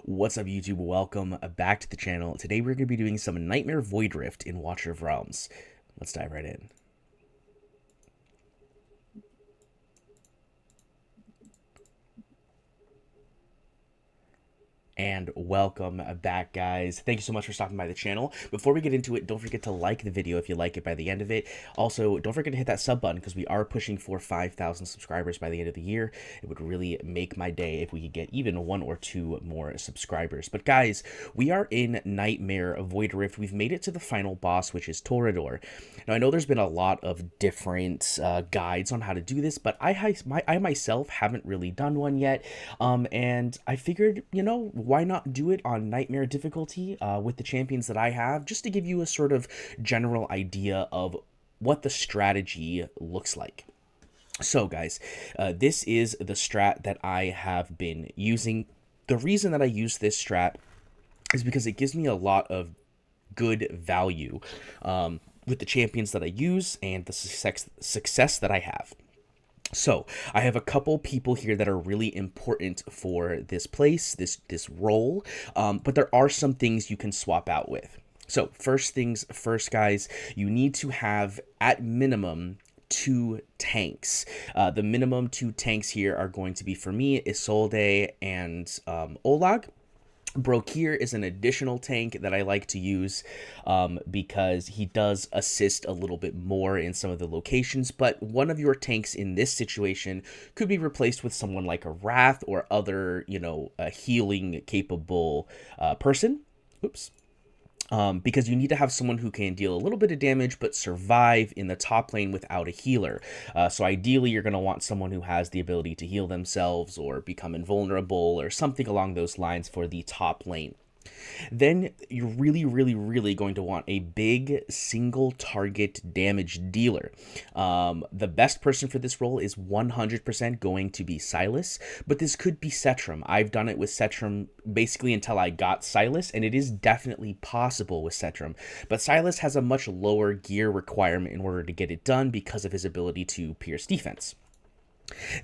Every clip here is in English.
What's up, YouTube? Welcome back to the channel. Today we're going to be doing some Nightmare Void Rift in Watcher of Realms. Let's dive right in. And welcome back, guys. Thank you so much for stopping by the channel. Before we get into it, don't forget to like the video if you like it by the end of it. Also, don't forget to hit that sub button because we are pushing for 5,000 subscribers by the end of the year. It would really make my day if we could get even 1 or 2 more subscribers. But guys, we are in Nightmare Void Rift. We've made it to the final boss, which is Toreador. Now, I know there's been a lot of different guides on how to do this, but I myself haven't really done one yet. And I figured, why not do it on Nightmare difficulty with the champions that I have, just to give you a sort of general idea of what the strategy looks like. So guys, this is the strat that I have been using. The reason that I use this strat is because it gives me a lot of good value with the champions that I use and the success that I have. So I have a couple people here that are really important for this place, this role, but there are some things you can swap out with. So first things first, guys, you need to have at minimum 2 tanks. The minimum 2 tanks here are going to be, for me, Isolde and Olag. Brokir is an additional tank that I like to use because he does assist a little bit more in some of the locations, but one of your tanks in this situation could be replaced with someone like a Wrath or other, a healing capable person. Oops. Because you need to have someone who can deal a little bit of damage but survive in the top lane without a healer. So ideally, you're going to want someone who has the ability to heal themselves or become invulnerable or something along those lines for the top lane. Then you're really going to want a big single target damage dealer. The best person for this role is 100% going to be Silas, but this could be Setram. I've done it with Setram basically until I got Silas, and it is definitely possible with Setram. But Silas has a much lower gear requirement in order to get it done because of his ability to pierce defense.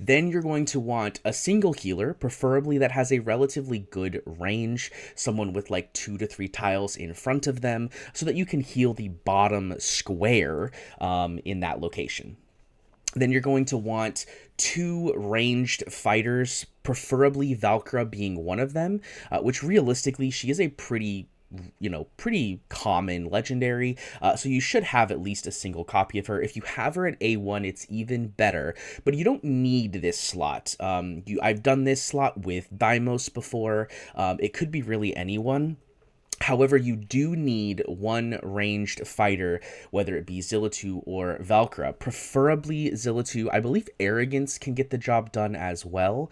Then you're going to want a single healer, preferably that has a relatively good range, someone with like 2 to 3 tiles in front of them, so that you can heal the bottom square in that location. Then you're going to want 2 ranged fighters, preferably Valkyra being one of them, which realistically, she is a pretty common legendary, so you should have at least a single copy of her. If you have her at A1, it's even better, but you don't need this slot. I've done this slot with Deimos before. It could be really anyone. However, you do need 1 ranged fighter, whether it be Zillitu or Valkyra. Preferably Zillitu. I believe Arrogance can get the job done as well.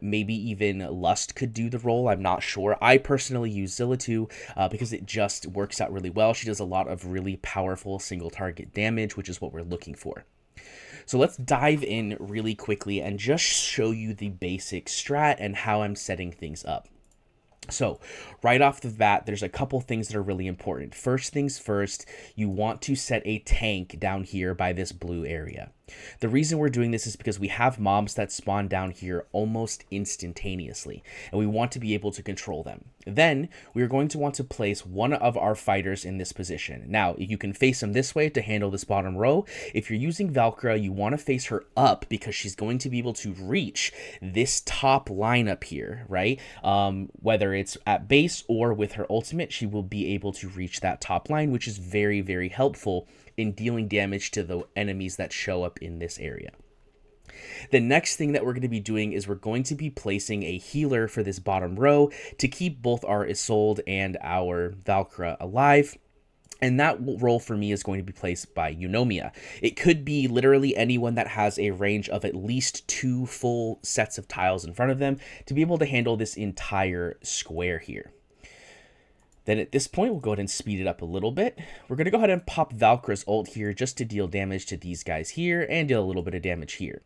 Maybe even Lust could do the role. I'm not sure. I personally use Zillitu because it just works out really well. She does a lot of really powerful single target damage, which is what we're looking for. So let's dive in really quickly and just show you the basic strat and how I'm setting things up. So right off the bat, there's a couple things that are really important. First things first, you want to set a tank down here by this blue area. The reason we're doing this is because we have mobs that spawn down here almost instantaneously, and we want to be able to control them. Then we are going to want to place one of our fighters in this position. Now, you can face them this way to handle this bottom row. If you're using Valkyra, you want to face her up because she's going to be able to reach this top line up here, right? Whether it's at base or with her ultimate, she will be able to reach that top line, which is very helpful in dealing damage to the enemies that show up in this area. The next thing that we're going to be doing is we're going to be placing a healer for this bottom row to keep both our Isolde and our Valkyra alive. And that role for me is going to be placed by Eunomia. It could be literally anyone that has a range of at least 2 full sets of tiles in front of them to be able to handle this entire square here. Then at this point, we'll go ahead and speed it up a little bit. We're going to go ahead and pop Valkyra's ult here just to deal damage to these guys here and deal a little bit of damage here.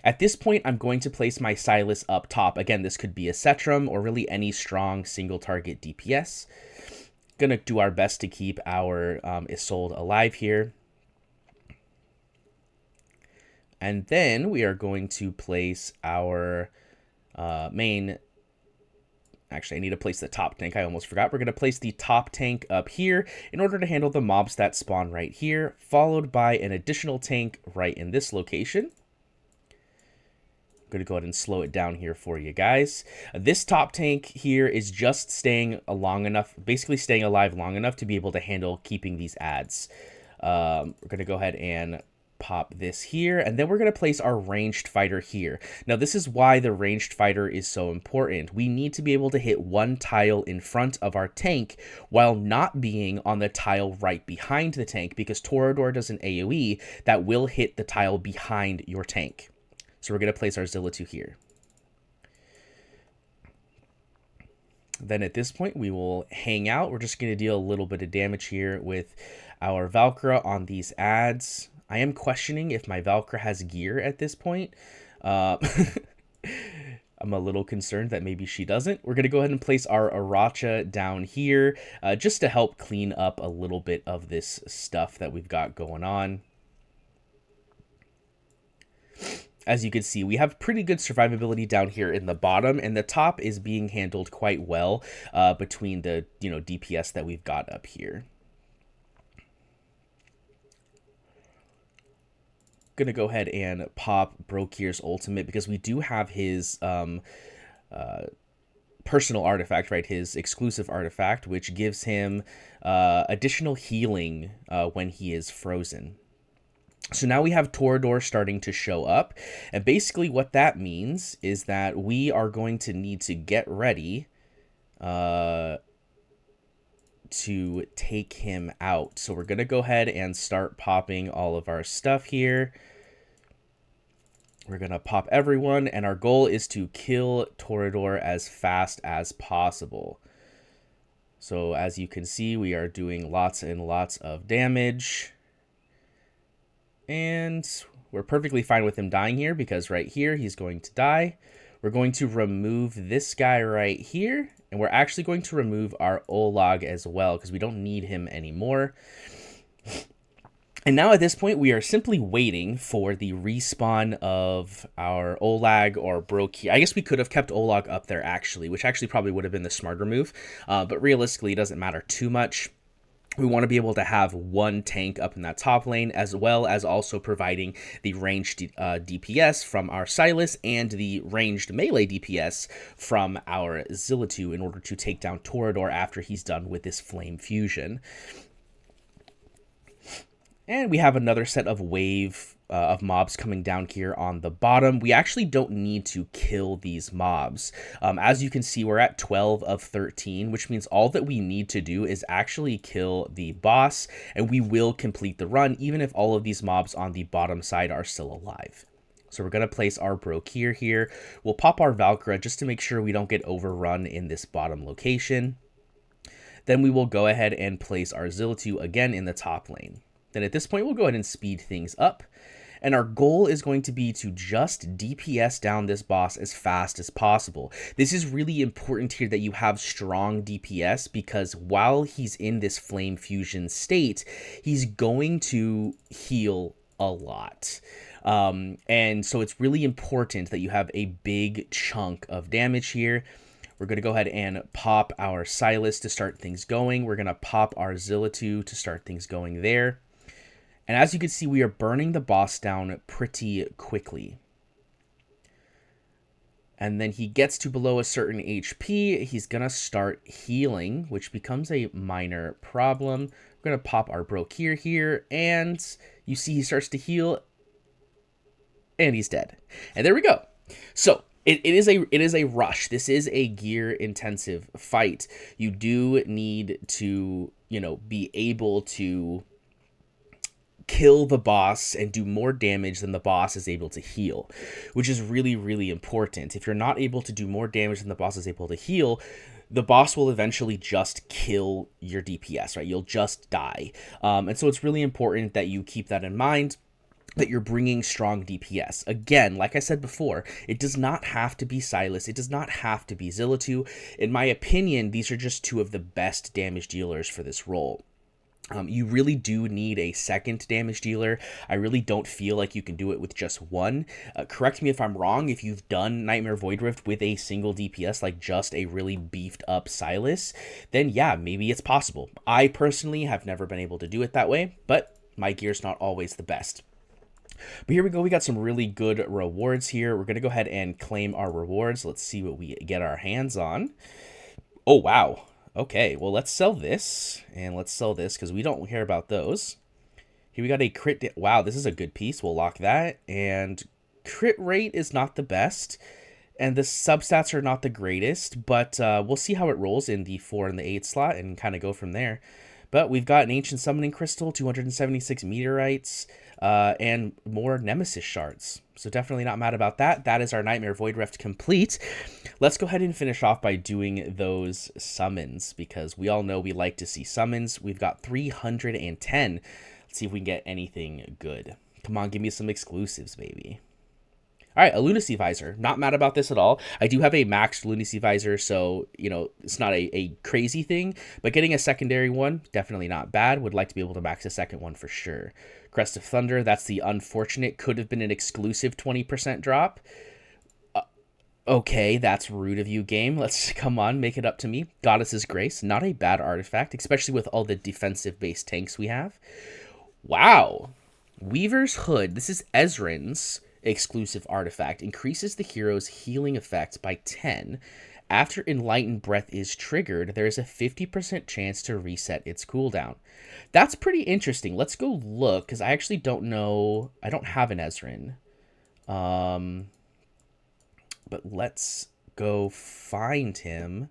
At this point, I'm going to place my Silas up top. Again, this could be a Setram or really any strong single target DPS. Gonna do our best to keep our Isolde alive here. And then we are going to place our main Actually, I need to place the top tank. I almost forgot. We're going to place the top tank up here in order to handle the mobs that spawn right here, followed by an additional tank right in this location. I'm going to go ahead and slow it down here for you guys. This top tank here is just staying long enough, basically staying alive long enough to be able to handle keeping these ads. We're going to go ahead and pop this here, and then we're going to place our ranged fighter here. Now, this is why the ranged fighter is so important. We need to be able to hit one tile in front of our tank while not being on the tile right behind the tank, because Torador does an AoE that will hit the tile behind your tank. So we're going to place our Zilla-2 here. Then at this point, we will hang out. We're just going to deal a little bit of damage here with our Valkyra on these ads. I am questioning if my Valkyra has gear at this point. I'm a little concerned that maybe she doesn't. We're going to go ahead and place our Aracha down here just to help clean up a little bit of this stuff that we've got going on. As you can see, we have pretty good survivability down here in the bottom, and the top is being handled quite well between the DPS that we've got up here. Gonna go ahead and pop Brokir's ultimate because we do have his personal artifact, right? His exclusive artifact, which gives him additional healing when he is frozen. So now we have Torador starting to show up, and basically what that means is that we are going to need to get ready to take him out. So we're going to go ahead and start popping all of our stuff here. We're going to pop everyone, and our goal is to kill Torador as fast as possible. So as you can see, we are doing lots and lots of damage. And we're perfectly fine with him dying here because right here he's going to die. We're going to remove this guy right here, and we're actually going to remove our Olag as well because we don't need him anymore. And now at this point, we are simply waiting for the respawn of our Olag or Brokir. I guess we could have kept Olag up there actually, which actually probably would have been the smarter move, but realistically it doesn't matter too much. We want to be able to have one tank up in that top lane, as well as also providing the ranged DPS from our Silas and the ranged melee DPS from our Zilla-2 in order to take down Torador after he's done with this flame fusion. And we have another set of wave of mobs coming down here on the bottom. We actually don't need to kill these mobs. As you can see, we're at 12 of 13, which means all that we need to do is actually kill the boss, and we will complete the run, even if all of these mobs on the bottom side are still alive. So we're going to place our Brokir here. We'll pop our Valkyra just to make sure we don't get overrun in this bottom location. Then we will go ahead and place our Zilla-2 again in the top lane. Then at this point, we'll go ahead and speed things up. And our goal is going to be to just DPS down this boss as fast as possible. This is really important here that you have strong DPS, because while he's in this flame fusion state, he's going to heal a lot. And so it's really important that you have a big chunk of damage here. We're going to go ahead and pop our Silas to start things going. We're going to pop our Zilla-2 to start things going there. And as you can see, we are burning the boss down pretty quickly. And then he gets to below a certain HP. He's going to start healing, which becomes a minor problem. We're going to pop our Brokir here. And you see he starts to heal. And he's dead. And there we go. So it is a rush. This is a gear intensive fight. You do need to, be able to kill the boss and do more damage than the boss is able to heal, which is really, really important. If you're not able to do more damage than the boss is able to heal, the boss will eventually just kill your DPS, right? You'll just die. And so it's really important that you keep that in mind, that you're bringing strong DPS. Again, like I said before, it does not have to be Silas. It does not have to be Zilla-2. In my opinion, these are just two of the best damage dealers for this role. You really do need a second damage dealer. I really don't feel like you can do it with just one. Correct me if I'm wrong. If you've done Nightmare Void Rift with a single DPS, like just a really beefed up Silas, then yeah, maybe it's possible. I personally have never been able to do it that way, but my gear's not always the best. But here we go. We got some really good rewards here. We're going to go ahead and claim our rewards. Let's see what we get our hands on. Oh, wow. Okay, well, let's sell this, and let's sell this, because we don't care about those. Here we got a crit. Wow, this is a good piece. We'll lock that, and crit rate is not the best, and the substats are not the greatest, but we'll see how it rolls in the 4 and the 8 slot, and kind of go from there. But we've got an Ancient Summoning Crystal, 276 Meteorites, and more Nemesis Shards. So definitely not mad about that. That is our Nightmare Void Rift complete. Let's go ahead and finish off by doing those summons, because we all know we like to see summons. We've got 310. Let's see if we can get anything good. Come on, give me some exclusives, baby. All right, a Lunacy Visor. Not mad about this at all. I do have a maxed Lunacy Visor, so, you know, it's not a crazy thing. But getting a secondary one, definitely not bad. Would like to be able to max a second one for sure. Crest of Thunder, that's the unfortunate. Could have been an exclusive 20% drop. Okay, that's rude of you, game. Let's, come on, make it up to me. Goddess's Grace, not a bad artifact, especially with all the defensive-based tanks we have. Wow. Weaver's Hood. This is Ezrin's exclusive artifact. Increases the hero's healing effect by 10. After Enlightened Breath is triggered, there is a 50% chance to reset its cooldown. That's pretty interesting. Let's go look, because I actually don't know. I don't have an Ezrin. But let's go find him.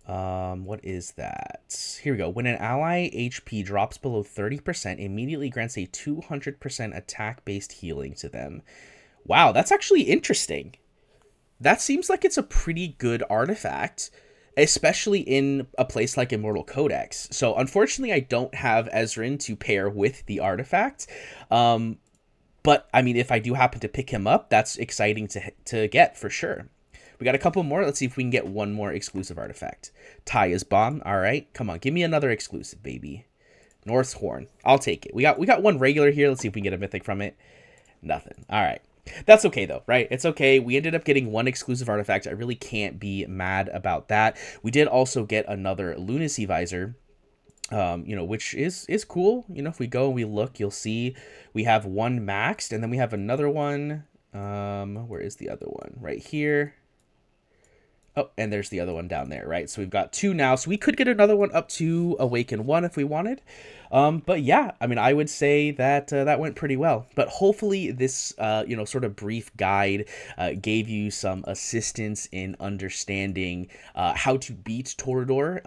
What is that? Here we go. When an ally HP drops below 30%, immediately grants a 200% attack-based healing to them. Wow, that's actually interesting. That seems like it's a pretty good artifact, especially in a place like Immortal Codex. So, unfortunately, I don't have Ezrin to pair with the artifact. But, I mean, if I do happen to pick him up, that's exciting to get, for sure. We got a couple more. Let's see if we can get one more exclusive artifact. Taya's Bomb. All right. Come on. Give me another exclusive, baby. North's Horn. I'll take it. We got one regular here. Let's see if we can get a mythic from it. Nothing. All right. That's okay, though, right? It's okay. We ended up getting one exclusive artifact. I really can't be mad about that. We did also get another Lunacy Visor, you know, which is cool. You know, if we go and we look, you'll see we have one maxed, and then we have another one. Where is the other one? Right here. Oh, and there's the other one down there, right? So we've got two now. So we could get another one up to Awaken 1 if we wanted. But yeah, I mean, I would say that that went pretty well. But hopefully this, you know, sort of brief guide gave you some assistance in understanding how to beat Torador.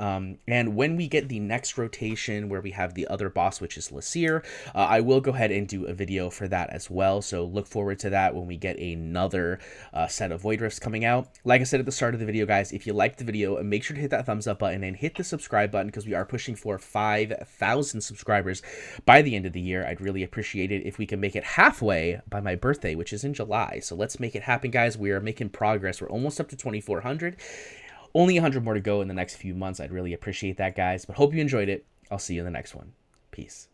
And when we get the next rotation where we have the other boss, which is Lasir, I will go ahead and do a video for that as well. So look forward to that when we get another set of Void Rifts coming out. Like I said at the start of the video, guys, if you liked the video, make sure to hit that thumbs up button and hit the subscribe button, because we are pushing for 5,000 subscribers by the end of the year. I'd really appreciate it if we can make it halfway by my birthday, which is in July. So let's make it happen, guys. We are making progress. We're almost up to 2,400. Only 100 more to go in the next few months. I'd really appreciate that, guys. But hope you enjoyed it. I'll see you in the next one. Peace.